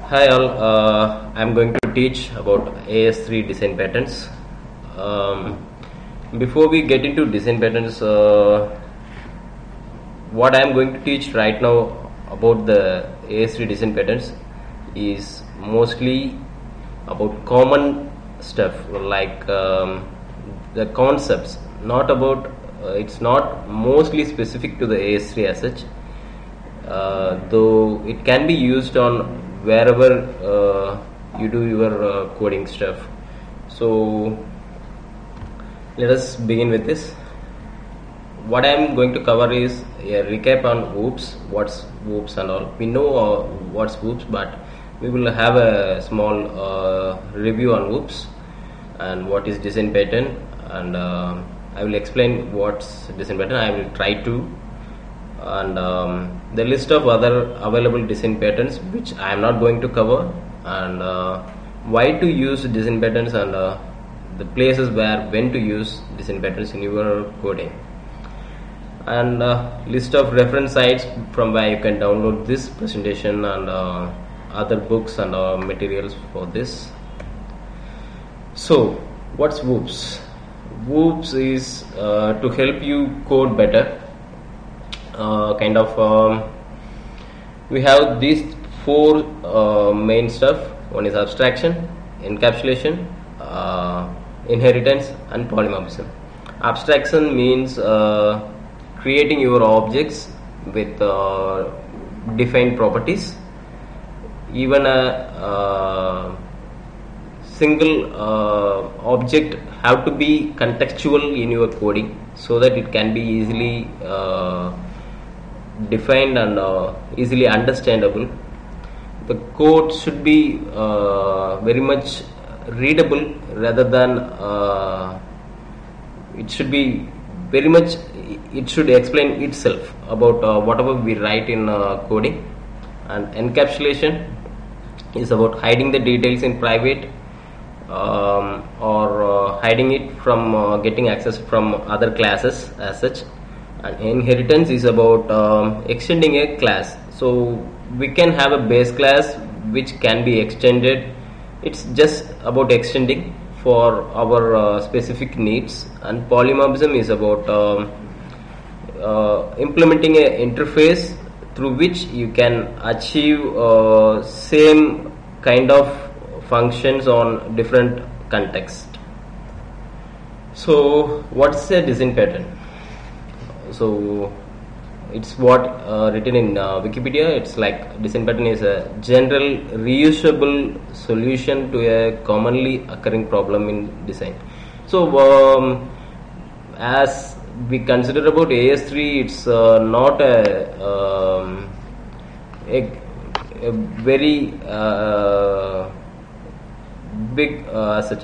Hi all, I'm going to teach about AS3 design patterns. Before we get into design patterns, what I'm going to teach right now about the AS3 design patterns is mostly about common stuff like the concepts, not about, it's not mostly specific to the AS3 as such, though it can be used on wherever you do your coding stuff. So let us begin with this. What I am going to cover is a recap on whoops, what's whoops and all. We know what's whoops, but we will have a small review on whoops and what is design pattern, and I will explain what's design pattern. I will try to, and the list of other available design patterns which I am not going to cover, and why to use design patterns, and the places where when to use design patterns in your coding, and list of reference sites from where you can download this presentation and other books and materials for this. So what's whoops? Whoops is to help you code better. We have these four main stuff. One is abstraction, encapsulation, inheritance, and polymorphism. Abstraction means creating your objects with defined properties. Even a single object have to be contextual in your coding so that it can be easily defined and easily understandable. The code should be very much readable rather than it should be very much, it should explain itself about whatever we write in coding. And encapsulation is about hiding the details in private or hiding it from getting access from other classes as such. And inheritance is about extending a class. So we can have a base class which can be extended. It's just about extending for our specific needs. And polymorphism is about implementing an interface through which you can achieve same kind of functions on different context. So what's a design pattern? So it's what written in Wikipedia. It's like design pattern is a general reusable solution to a commonly occurring problem in design. So as we consider about AS3, it's not a very big such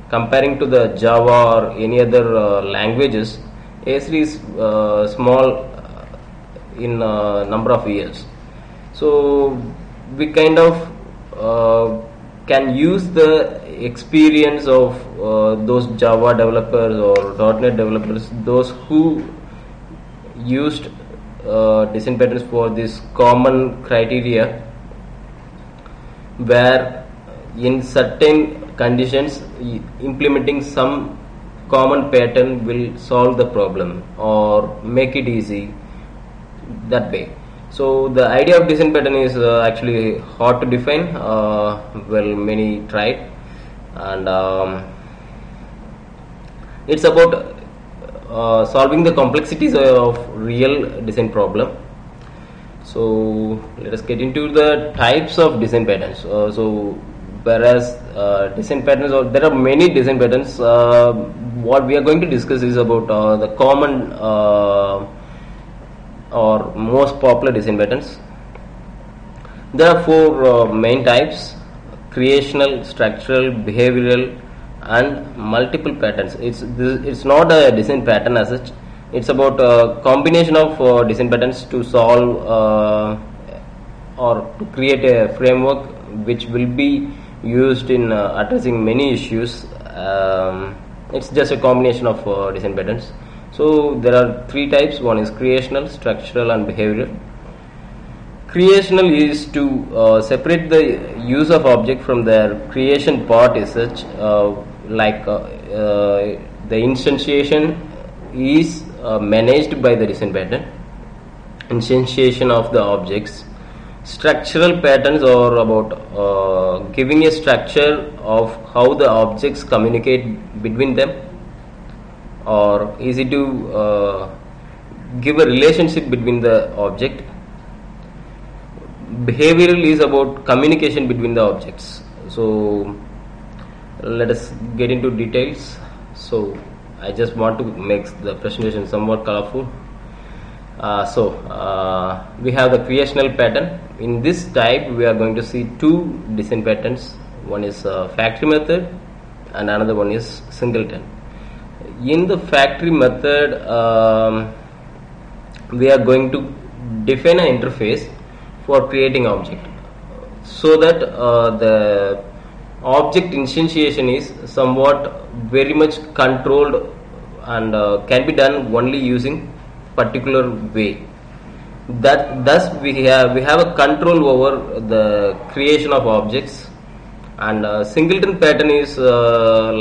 comparing to the Java or any other languages. AS3 is small in number of years, so we kind of can use the experience of those Java developers or .NET developers, those who used design patterns for this common criteria, where in certain conditions implementing some common pattern will solve the problem or make it easy that way. So the idea of design pattern is actually hard to define. Well, many tried, and it's about solving the complexities of real design problem. So let us get into the types of design patterns. So whereas design patterns, or there are many design patterns, what we are going to discuss is about the common or most popular design patterns. There are four main types: creational, structural, behavioral, and multiple patterns. It's not a design pattern as such. It's about a combination of design patterns to solve or to create a framework which will be used in addressing many issues. It's just a combination of design patterns. So there are three types. One is creational, structural, and behavioral. Creational is to separate the use of object from their creation part is such the instantiation is managed by the design pattern. Instantiation of the objects. Structural patterns are about giving a structure of how the objects communicate between them, or easy to give a relationship between the object. Behavioral is about communication between the objects. So let us get into details. So I just want to make the presentation somewhat colorful. We have the creational pattern. In this type we are going to see two design patterns. One is factory method and another one is singleton. In the factory method we are going to define an interface for creating object, so that the object instantiation is somewhat very much controlled and can be done only using particular way. That thus we have a control over the creation of objects. And singleton pattern is there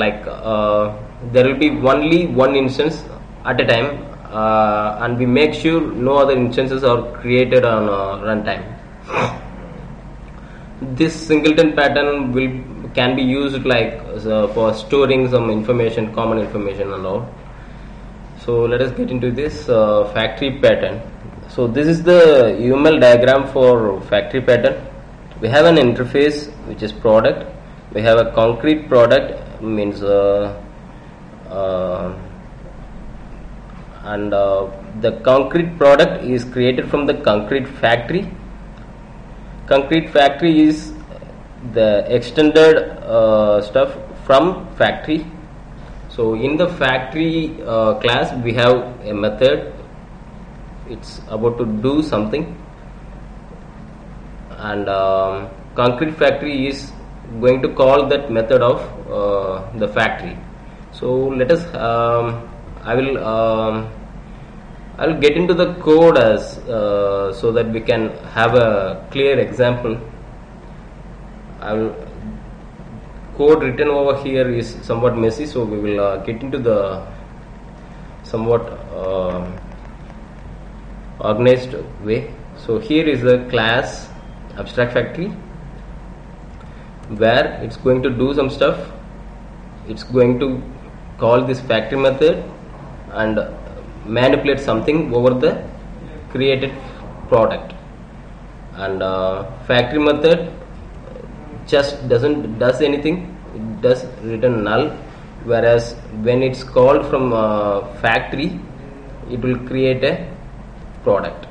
will be only one instance at a time, and we make sure no other instances are created on runtime. This singleton pattern can be used for storing some information, common information and all. So let us get into this factory pattern. So this is the UML diagram for factory pattern. We have an interface which is product. We have a concrete product, means the concrete product is created from the concrete factory. Concrete factory is the extended stuff from factory. So in the factory class we have a method. It's about to do something, and concrete factory is going to call that method of the factory. So let us I will get into the code as so that we can have a clear example. Code written over here is somewhat messy, so we will get into the somewhat organized way. So here is the class abstract factory, where it's going to do some stuff. It's going to call this factory method and manipulate something over the created product. And factory method just does anything. It does return null, whereas when it's called from factory, it will create a product.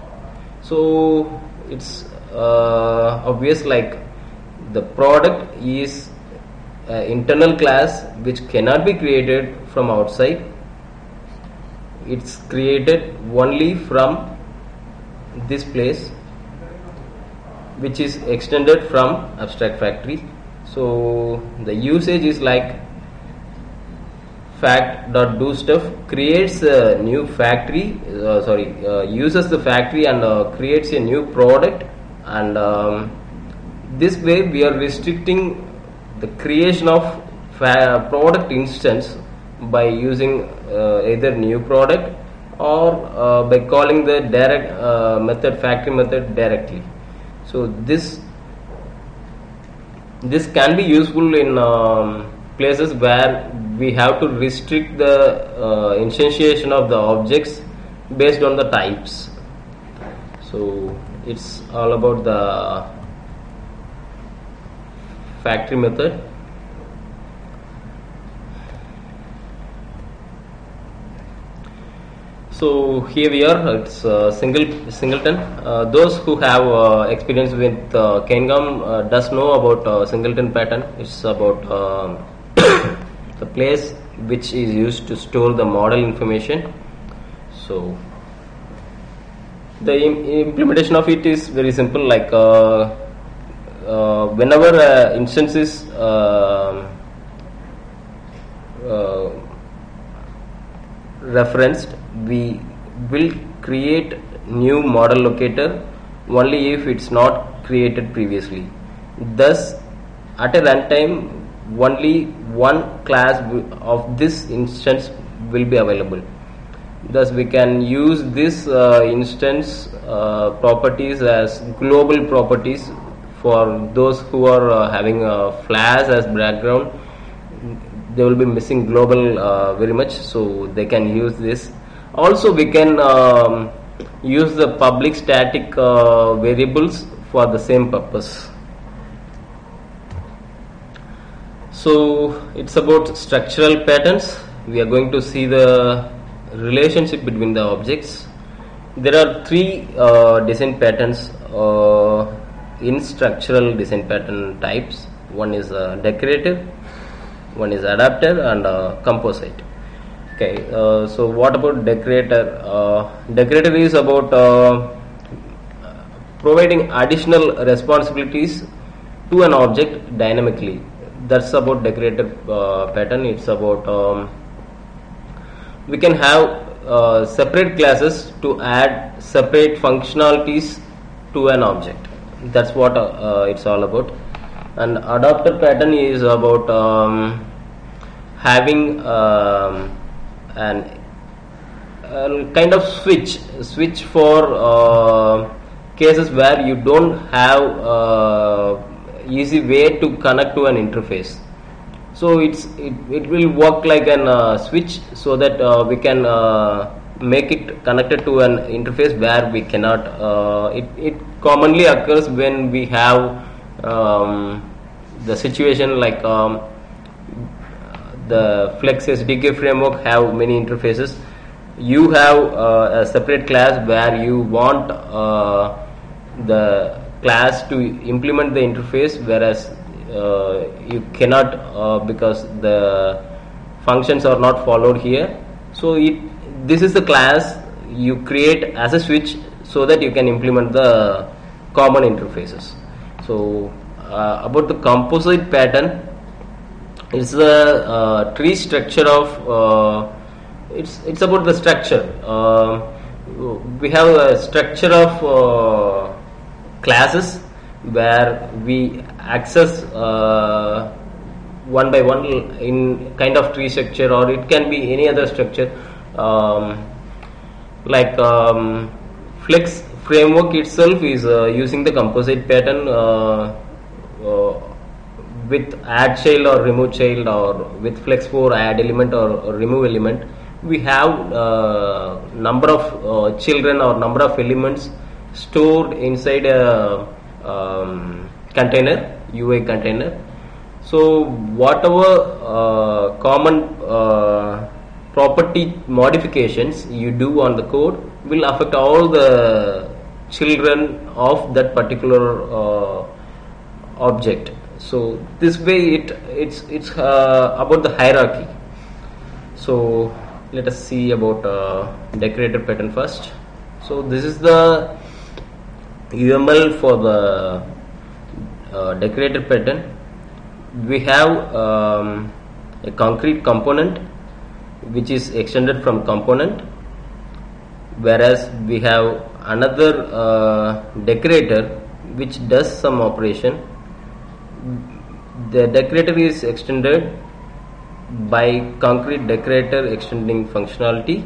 So it's obvious, the product is an internal class which cannot be created from outside. It's created only from this place, which is extended from abstract factory. So the usage is fact.doStuff creates a new factory, uses the factory and creates a new product. And this way we are restricting the creation of product instance by using either new product or by calling the direct method, factory method, directly. So this can be useful in places where we have to restrict the instantiation of the objects based on the types. So it's all about the factory method. So here we are. It's singleton. Those who have experience with Caingham does know about singleton pattern. It's about the place which is used to store the model information. So the implementation of it is very simple. Whenever instance is referenced, we will create new model locator only if it's not created previously. Thus, at a runtime, only one class of this instance will be available. Thus, we can use this instance properties as global properties for those who are having a Flash as background. They will be missing global very much, so they can use this. Also, we can use the public static variables for the same purpose. So it's about structural patterns. We are going to see the relationship between the objects. There are three design patterns in structural design pattern types. One is decorative, one is adaptive, and composite. Okay, so what about decorator? Decorator is about providing additional responsibilities to an object dynamically. That's about decorator pattern. It's about we can have separate classes to add separate functionalities to an object. That's what it's all about. And adapter pattern is about having an kind of switch for cases where you don't have easy way to connect to an interface. So it will work like an switch, so that we can make it connected to an interface where we cannot. It commonly occurs when we have the situation like the Flex SDK framework have many interfaces. You have a separate class where you want the class to implement the interface, whereas you cannot because the functions are not followed here. So this is the class you create as a switch so that you can implement the common interfaces. So about the composite pattern, it's a tree structure of it's about the structure. We have a structure of classes where we access one by one in kind of tree structure, or it can be any other structure like Flex framework itself is using the composite pattern with add child or remove child, or with Flex for add element or remove element. We have number of children or number of elements stored inside a container, UI container. So whatever common property modifications you do on the code will affect all the children of that particular object. So this way it's about the hierarchy. So let us see about decorator pattern first. So this is the UML for the decorator pattern. We have a concrete component which is extended from component, whereas we have another decorator which does some operation. The decorator is extended by concrete decorator extending functionality,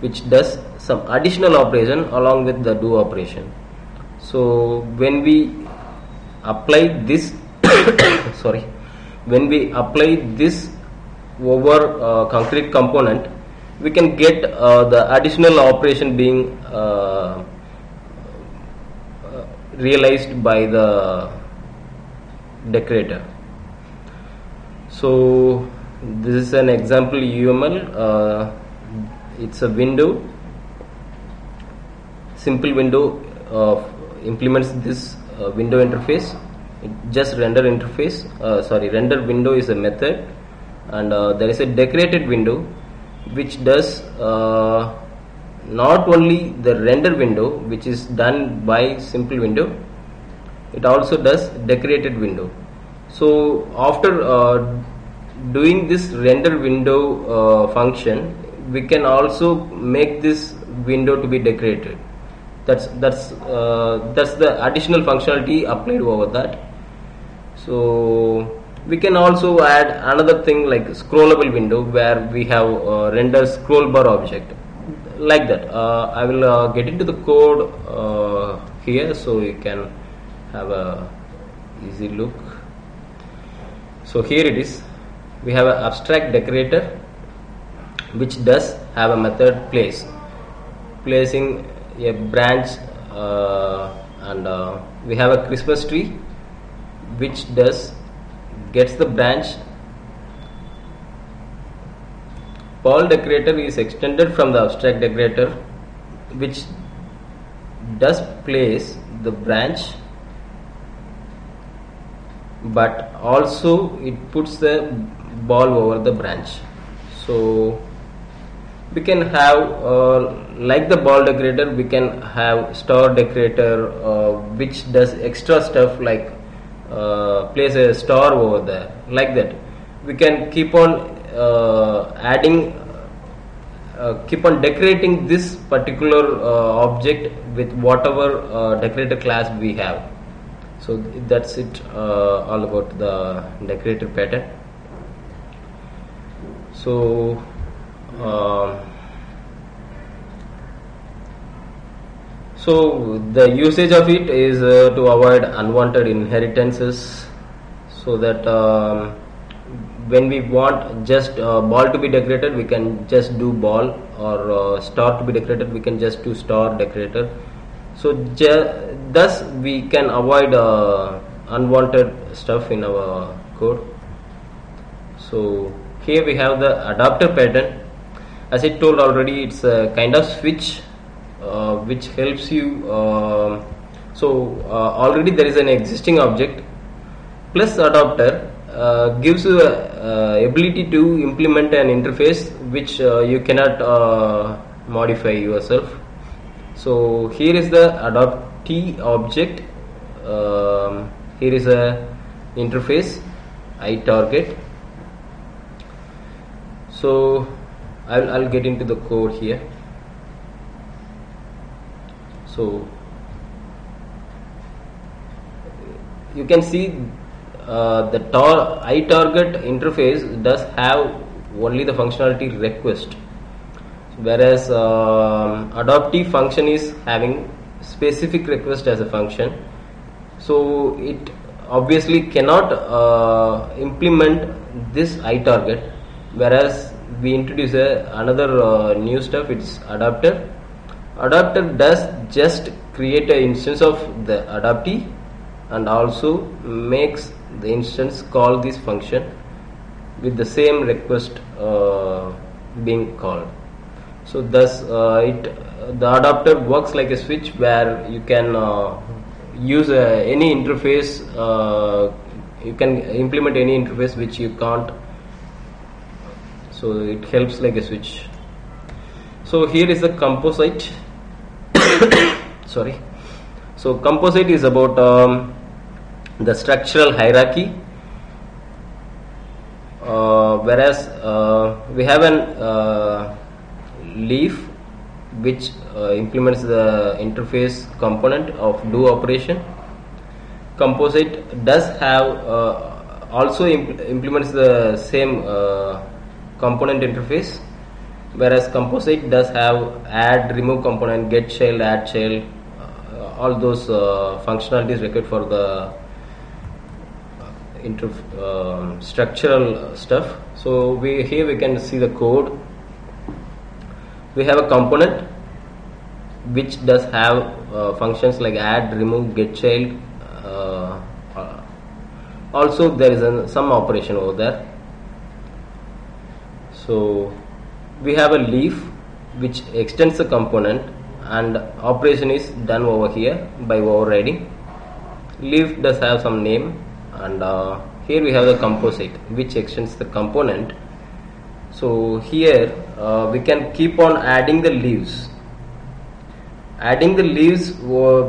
which does some additional operation along with the do operation. So when we apply this when we apply this over concrete component, we can get the additional operation being realized by the decorator. So this is an example UML. It's a window, simple window implements this window interface. It just render interface, render window is a method, and there is a decorated window which does not only the render window, which is done by simple window, it also does decorated window. So after doing this render window function, we can also make this window to be decorated. That's the additional functionality applied over that. So we can also add another thing like scrollable window, where we have render scroll bar object like that. I will get into the code here, so you can have a easy look. So here it is. We have an abstract decorator, which does have a method placing a branch, and we have a Christmas tree, which gets the branch. Ball decorator is extended from the abstract decorator, which does place the branch, but also it puts the ball over the branch. So we can have like the ball decorator, we can have star decorator, which does extra stuff like place a star over there, like that. We can keep on keep on decorating this particular object with whatever decorator class we have. So that's it, all about the decorator pattern. So so the usage of it is to avoid unwanted inheritances, so that when we want just ball to be decorated, we can just do ball, or star to be decorated, we can just do star decorator. So thus we can avoid unwanted stuff in our code. So here we have the adapter pattern. As I told already, it's a kind of switch which helps you. Already there is an existing object, plus adapter gives you ability to implement an interface which you cannot modify yourself. So here is the adaptee object. Here is a interface iTarget. So I'll get into the code here. So you can see the iTarget interface does have only the functionality request, whereas adaptee function is having specific request as a function. So it obviously cannot implement this iTarget, whereas we introduce another new stuff. It's adapter. Adapter does just create an instance of the adaptee and also makes the instance call this function with the same request being called. So thus the adapter works like a switch, where you can use any interface, you can implement any interface which you can't. So it helps like a switch. So here is the composite. Sorry. So composite is about the structural hierarchy, whereas we have an leaf which implements the interface component of do operation. Composite does have also implements the same component interface, whereas composite does have add, remove component, get child, add child, all those functionalities required for the structural stuff. So here we can see the code. We have a component which does have functions like add, remove, get child. Also there is some operation over there. So we have a leaf which extends the component, and operation is done over here by overriding. Leaf does have some name, and here we have the composite which extends the component. So here we can keep on adding the leaves. Adding the leaves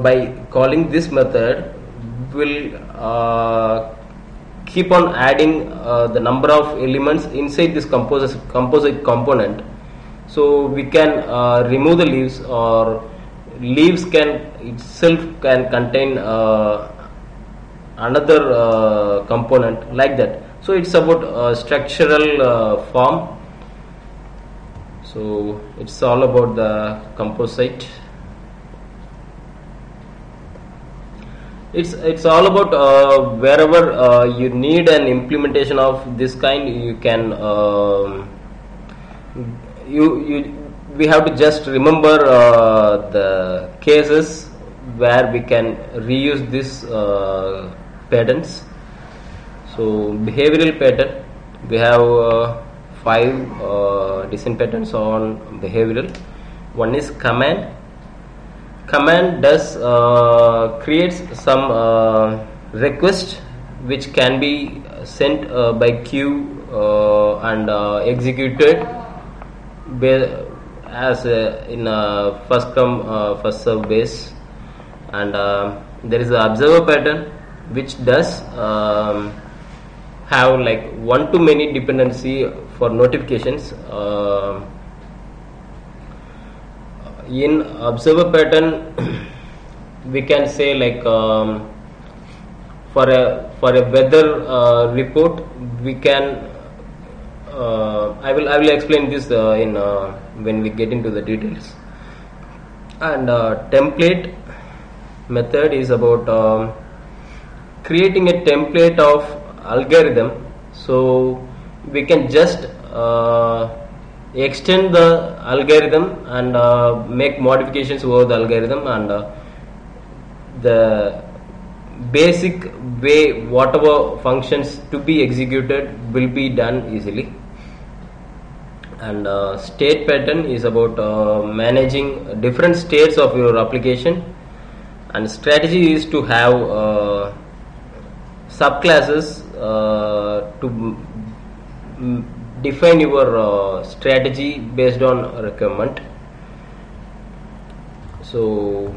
by calling this method will keep on adding the number of elements inside this composite component. So we can remove the leaves, or leaves can itself can contain another component, like that. So it's about structural form. So it's all about the composite. It's all about wherever you need an implementation of this kind, you can we have to just remember the cases where we can reuse this patterns. So behavioral pattern, we have 5 design patterns on behavioral. One is command. Command does creates some request which can be sent by queue and executed as in a first come first serve base. And there is the observer pattern which does have like one to many dependency for notifications. In observer pattern we can say like for a weather report we can I will explain this in when we get into the details. And template method is about creating a template of algorithm. So we can just extend the algorithm and make modifications over the algorithm, and the basic way whatever functions to be executed will be done easily. And state pattern is about managing different states of your application, and strategy is to have subclasses to define your strategy based on requirement. So